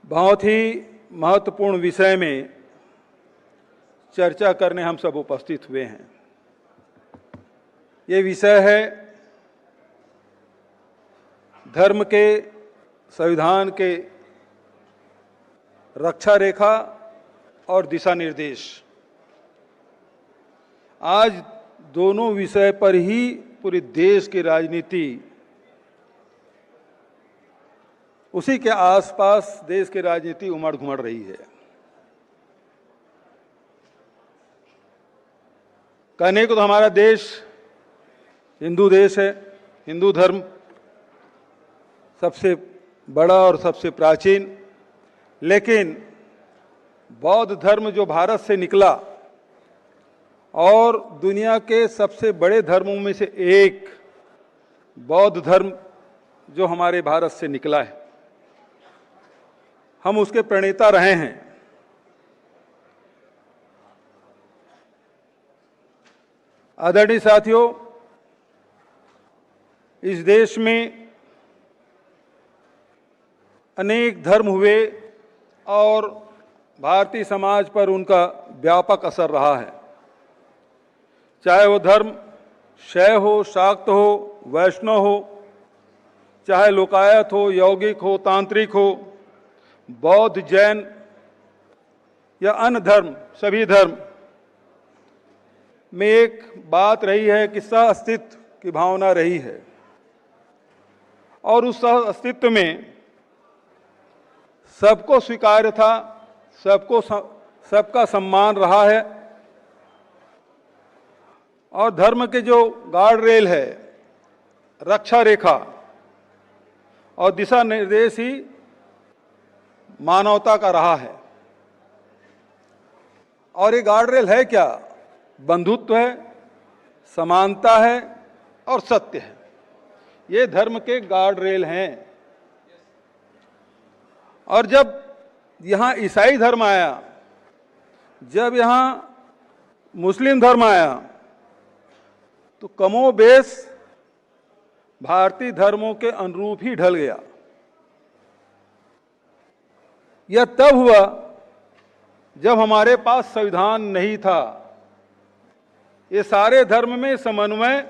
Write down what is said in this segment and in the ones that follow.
बहुत ही महत्वपूर्ण विषय में चर्चा करने हम सब उपस्थित हुए हैं। ये विषय है धर्म के, संविधान के रक्षा रेखा और दिशा निर्देश। आज दोनों विषय पर ही पूरे देश की राजनीति, उसी के आसपास देश की राजनीति उमड़ घुमड़ रही है। कहने को तो हमारा देश हिंदू देश है, हिंदू धर्म सबसे बड़ा और सबसे प्राचीन, लेकिन बौद्ध धर्म जो भारत से निकला और दुनिया के सबसे बड़े धर्मों में से एक बौद्ध धर्म जो हमारे भारत से निकला है, हम उसके प्रणेता रहे हैं। आदरणीय साथियों, इस देश में अनेक धर्म हुए और भारतीय समाज पर उनका व्यापक असर रहा है। चाहे वो धर्म शैव हो, शाक्त हो, वैष्णव हो, चाहे लोकायत हो, यौगिक हो, तांत्रिक हो, बौद्ध, जैन या अन्य धर्म, सभी धर्म में एक बात रही है कि सह अस्तित्व की भावना रही है और उस सह अस्तित्व में सबको स्वीकार्य था, सबका सम्मान रहा है और धर्म के जो गार्ड रेल है, रक्षा रेखा और दिशा निर्देश ही मानवता का रहा है। और ये गार्ड रेल है क्या? बंधुत्व है, समानता है और सत्य है। ये धर्म के गार्ड रेल हैं। और जब यहाँ ईसाई धर्म आया, जब यहाँ मुस्लिम धर्म आया, तो कमोबेश भारतीय धर्मों के अनुरूप ही ढल गया। यह तब हुआ जब हमारे पास संविधान नहीं था। ये सारे धर्म में समन्वय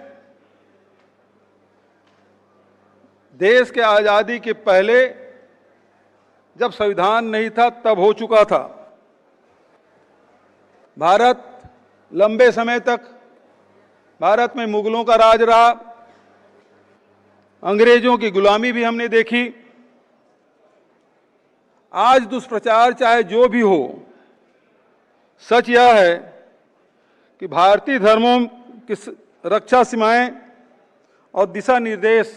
देश के आजादी के पहले, जब संविधान नहीं था, तब हो चुका था। भारत लंबे समय तक, भारत में मुगलों का राज रहा, अंग्रेजों की गुलामी भी हमने देखी। आज दुष्प्रचार चाहे जो भी हो, सच यह है कि भारतीय धर्मों की रक्षा सीमाएं और दिशा निर्देश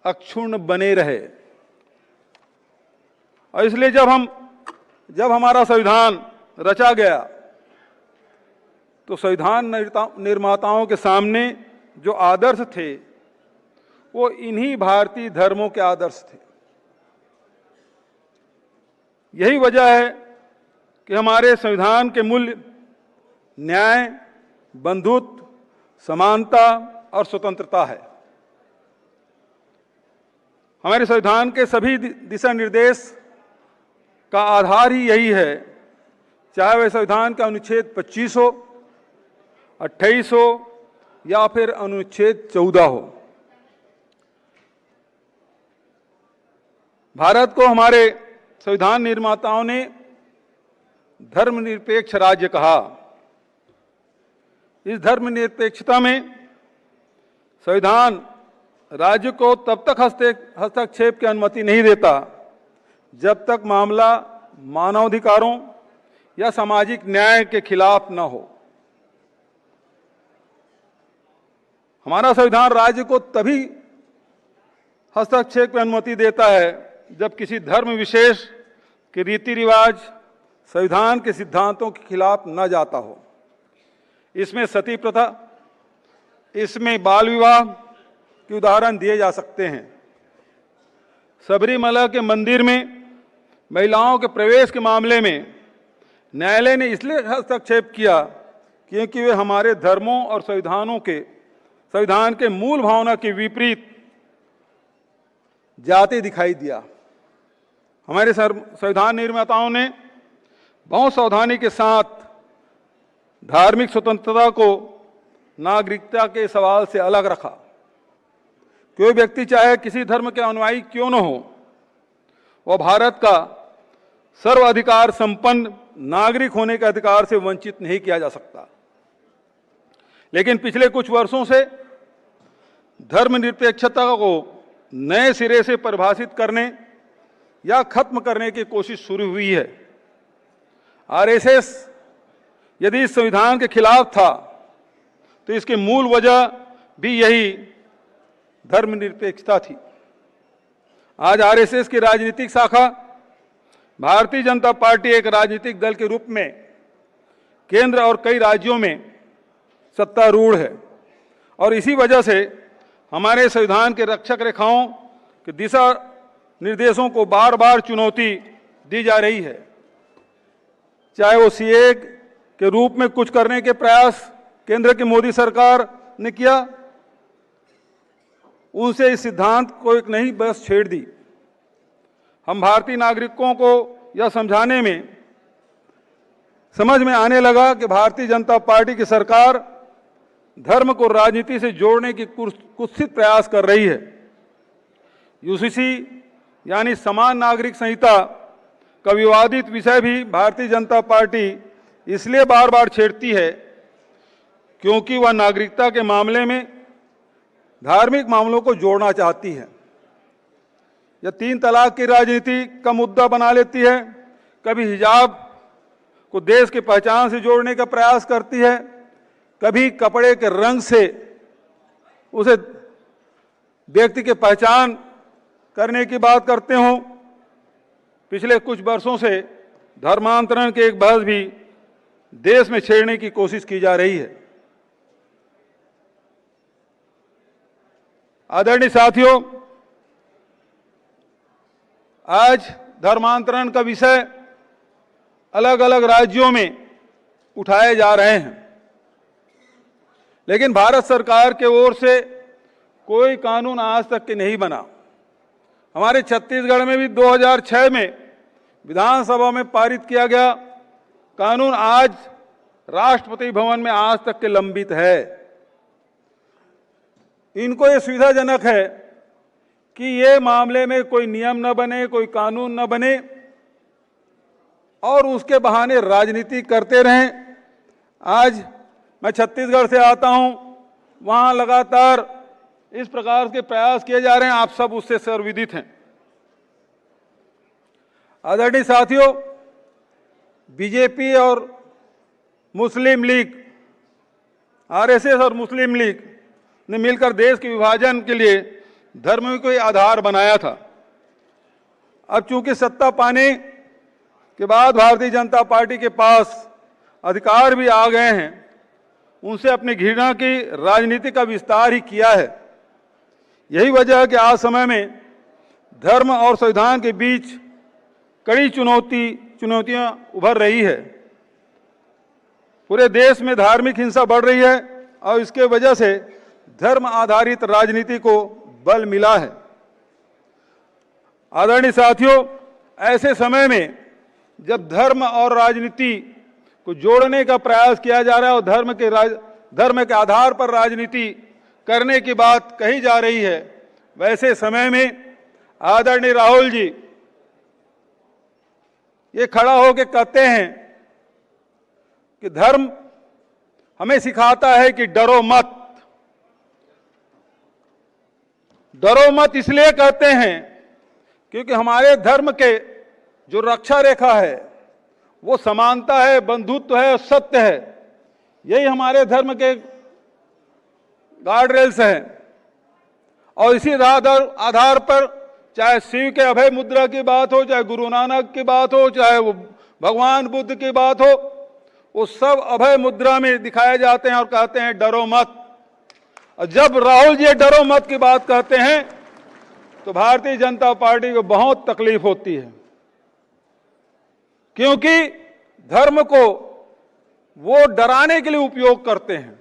अक्षुण्ण बने रहे। और इसलिए जब हमारा संविधान रचा गया, तो संविधान निर्माताओं के सामने जो आदर्श थे, वो इन्हीं भारतीय धर्मों के आदर्श थे। यही वजह है कि हमारे संविधान के मूल्य न्याय, बंधुत्व, समानता और स्वतंत्रता है। हमारे संविधान के सभी दिशा निर्देश का आधार ही यही है, चाहे वह संविधान का अनुच्छेद 25 हो, 28 हो या फिर अनुच्छेद 14 हो। भारत को हमारे संविधान निर्माताओं ने धर्मनिरपेक्ष राज्य कहा। इस धर्मनिरपेक्षता में संविधान राज्य को तब तक हस्तक्षेप की अनुमति नहीं देता जब तक मामला मानवाधिकारों या सामाजिक न्याय के खिलाफ न हो। हमारा संविधान राज्य को तभी हस्तक्षेप की अनुमति देता है जब किसी धर्म विशेष के रीति रिवाज संविधान के सिद्धांतों के खिलाफ न जाता हो। इसमें सती प्रथा, इसमें बाल विवाह के उदाहरण दिए जा सकते हैं। सबरीमला के मंदिर में महिलाओं के प्रवेश के मामले में न्यायालय ने इसलिए हस्तक्षेप किया क्योंकि वे हमारे धर्मों और संविधान के मूल भावना के विपरीत जाते दिखाई दिया। हमारे संविधान निर्माताओं ने बहुत सावधानी के साथ धार्मिक स्वतंत्रता को नागरिकता के सवाल से अलग रखा। कोई व्यक्ति चाहे किसी धर्म के अनुयायी क्यों न हो, वह भारत का सर्वाधिकार संपन्न नागरिक होने के अधिकार से वंचित नहीं किया जा सकता। लेकिन पिछले कुछ वर्षों से धर्मनिरपेक्षता को नए सिरे से परिभाषित करने या खत्म करने की कोशिश शुरू हुई है। आरएसएस यदि इस संविधान के खिलाफ था तो इसकी मूल वजह भी यही धर्मनिरपेक्षता थी। आज आरएसएस की राजनीतिक शाखा भारतीय जनता पार्टी एक राजनीतिक दल के रूप में केंद्र और कई राज्यों में सत्तारूढ़ है और इसी वजह से हमारे संविधान के रक्षक रेखाओं के दिशा निर्देशों को बार बार चुनौती दी जा रही है। चाहे वो सीए के रूप में कुछ करने के प्रयास केंद्र की मोदी सरकार ने किया, उनसे इस सिद्धांत को एक नई बस छेड़ दी। हम भारतीय नागरिकों को यह समझाने में समझ में आने लगा कि भारतीय जनता पार्टी की सरकार धर्म को राजनीति से जोड़ने की कुत्सित प्रयास कर रही है। यूसीसी यानी समान नागरिक संहिता का विवादित विषय भी भारतीय जनता पार्टी इसलिए बार बार छेड़ती है क्योंकि वह नागरिकता के मामले में धार्मिक मामलों को जोड़ना चाहती है। यह 3 तलाक की राजनीति का मुद्दा बना लेती है, कभी हिजाब को देश की पहचान से जोड़ने का प्रयास करती है, कभी कपड़े के रंग से उसे व्यक्ति की पहचान करने की बात करते हो। पिछले कुछ वर्षों से धर्मांतरण के एक बहस भी देश में छेड़ने की कोशिश की जा रही है। आदरणीय साथियों, आज धर्मांतरण का विषय अलग अलग राज्यों में उठाए जा रहे हैं, लेकिन भारत सरकार के ओर से कोई कानून आज तक के नहीं बना। हमारे छत्तीसगढ़ में भी 2006 में विधानसभा में पारित किया गया कानून आज राष्ट्रपति भवन में आज तक के लंबित है। इनको ये सुविधाजनक है कि ये मामले में कोई नियम न बने, कोई कानून न बने और उसके बहाने राजनीति करते रहें। आज मैं छत्तीसगढ़ से आता हूं, वहां लगातार इस प्रकार के प्रयास किए जा रहे हैं, आप सब उससे सर्वविदित हैं। आदरणीय साथियों, बीजेपी और मुस्लिम लीग, आरएसएस और मुस्लिम लीग ने मिलकर देश के विभाजन के लिए धर्म को आधार बनाया था। अब चूंकि सत्ता पाने के बाद भारतीय जनता पार्टी के पास अधिकार भी आ गए हैं, उनसे अपनी घृणा की राजनीति का विस्तार ही किया है। यही वजह है कि आज समय में धर्म और संविधान के बीच कड़ी चुनौतियां उभर रही है। पूरे देश में धार्मिक हिंसा बढ़ रही है और इसके वजह से धर्म आधारित राजनीति को बल मिला है। आदरणीय साथियों, ऐसे समय में जब धर्म और राजनीति को जोड़ने का प्रयास किया जा रहा है और धर्म के आधार पर राजनीति करने की बात कही जा रही है, वैसे समय में आदरणीय राहुल जी ये खड़ा होकर कहते हैं कि धर्म हमें सिखाता है कि डरो मत। डरो मत इसलिए कहते हैं क्योंकि हमारे धर्म के जो रक्षा रेखा है वो समानता है, बंधुत्व है, सत्य है। यही हमारे धर्म के गार्ड रेल्स हैं और इसी आधार पर चाहे शिव के अभय मुद्रा की बात हो, चाहे गुरु नानक की बात हो, चाहे वो भगवान बुद्ध की बात हो, वो सब अभय मुद्रा में दिखाए जाते हैं और कहते हैं डरो मत। और जब राहुल जी डरो मत की बात कहते हैं तो भारतीय जनता पार्टी को बहुत तकलीफ होती है, क्योंकि धर्म को वो डराने के लिए उपयोग करते हैं,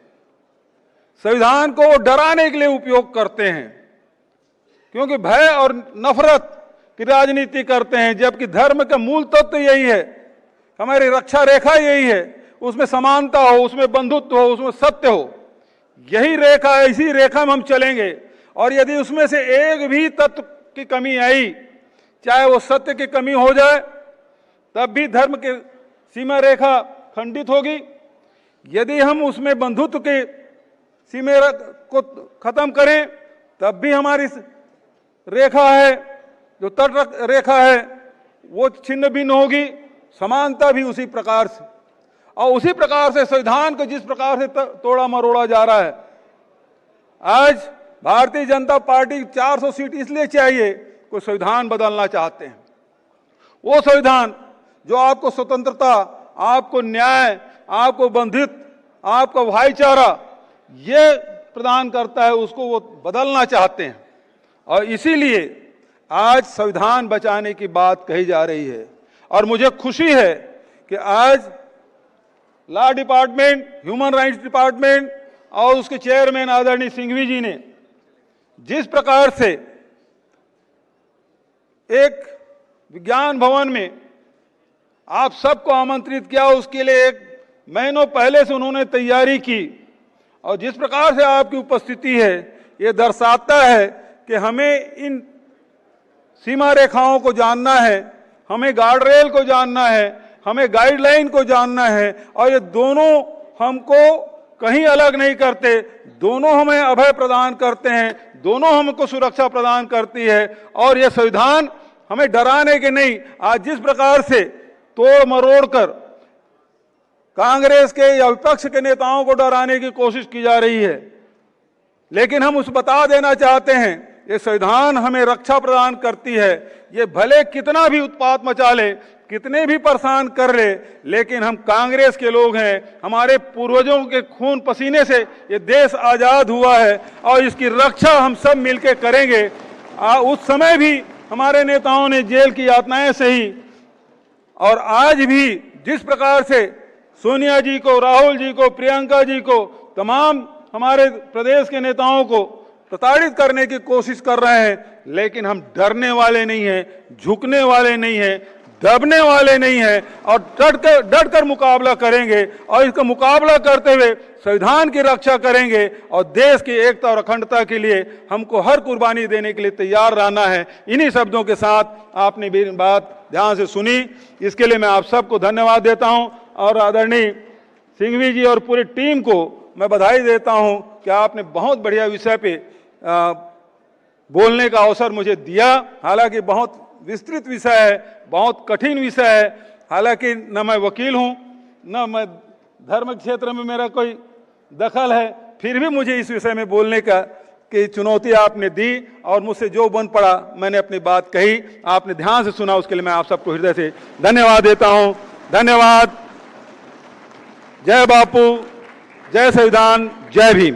संविधान को वो डराने के लिए उपयोग करते हैं, क्योंकि भय और नफरत की राजनीति करते हैं, जबकि धर्म का मूल तत्व तो यही है, हमारी रक्षा रेखा यही है, उसमें समानता हो, उसमें बंधुत्व हो, उसमें सत्य हो। यही रेखा है, इसी रेखा में हम चलेंगे। और यदि उसमें से एक भी तत्व की कमी आई, चाहे वो सत्य की कमी हो जाए, तब भी धर्म की सीमा रेखा खंडित होगी। यदि हम उसमें बंधुत्व के सीमा को खत्म करें, तब भी हमारी रेखा है, जो तट रेखा है, वो छिन्न भिन्न होगी। समानता भी उसी प्रकार से, और उसी प्रकार से संविधान को जिस प्रकार से तोड़ा मरोड़ा जा रहा है। आज भारतीय जनता पार्टी 400 सीट इसलिए चाहिए, कोई संविधान बदलना चाहते हैं। वो संविधान जो आपको स्वतंत्रता, आपको न्याय, आपको बंधुत्व, आपको भाईचारा ये प्रदान करता है, उसको वो बदलना चाहते हैं। और इसीलिए आज संविधान बचाने की बात कही जा रही है। और मुझे खुशी है कि आज law department, human rights department और उसके चेयरमैन आदरणीय सिंघवी जी ने जिस प्रकार से एक विज्ञान भवन में आप सबको आमंत्रित किया, उसके लिए एक महीनों पहले से उन्होंने तैयारी की, और जिस प्रकार से आपकी उपस्थिति है, ये दर्शाता है कि हमें इन सीमा रेखाओं को जानना है, हमें गार्ड रेल को जानना है, हमें गाइडलाइन को जानना है। और ये दोनों हमको कहीं अलग नहीं करते, दोनों हमें अभय प्रदान करते हैं, दोनों हमको सुरक्षा प्रदान करती है। और ये संविधान हमें डराने के नहीं, आज जिस प्रकार से तोड़ मरोड़ कर कांग्रेस के या विपक्ष के नेताओं को डराने की कोशिश की जा रही है, लेकिन हम उस बता देना चाहते हैं, ये संविधान हमें रक्षा प्रदान करती है। ये भले कितना भी उत्पात मचा ले, कितने भी परेशान कर ले, लेकिन हम कांग्रेस के लोग हैं, हमारे पूर्वजों के खून पसीने से ये देश आजाद हुआ है, और इसकी रक्षा हम सब मिलकर करेंगे। उस समय भी हमारे नेताओं ने जेल की यातनाएं सही, और आज भी जिस प्रकार से सोनिया जी को, राहुल जी को, प्रियंका जी को, तमाम हमारे प्रदेश के नेताओं को प्रताड़ित करने की कोशिश कर रहे हैं, लेकिन हम डरने वाले नहीं हैं, झुकने वाले नहीं हैं, दबने वाले नहीं हैं, और डट कर मुकाबला करेंगे। और इसका मुकाबला करते हुए संविधान की रक्षा करेंगे, और देश की एकता और अखंडता के लिए हमको हर कुर्बानी देने के लिए तैयार रहना है। इन्हीं शब्दों के साथ आपने मेरी बात ध्यान से सुनी, इसके लिए मैं आप सबको धन्यवाद देता हूं, और आदरणीय सिंघवी जी और पूरी टीम को मैं बधाई देता हूं कि आपने बहुत बढ़िया विषय पे बोलने का अवसर मुझे दिया। हालांकि बहुत विस्तृत विषय है, बहुत कठिन विषय है, हालांकि न मैं वकील हूं, न मैं धर्म क्षेत्र में मेरा कोई दखल है, फिर भी मुझे इस विषय में बोलने की चुनौती आपने दी, और मुझसे जो बन पड़ा मैंने अपनी बात कही। आपने ध्यान से सुना, उसके लिए मैं आप सबको हृदय से धन्यवाद देता हूं। धन्यवाद। जय बापू, जय संविधान, जय भीम।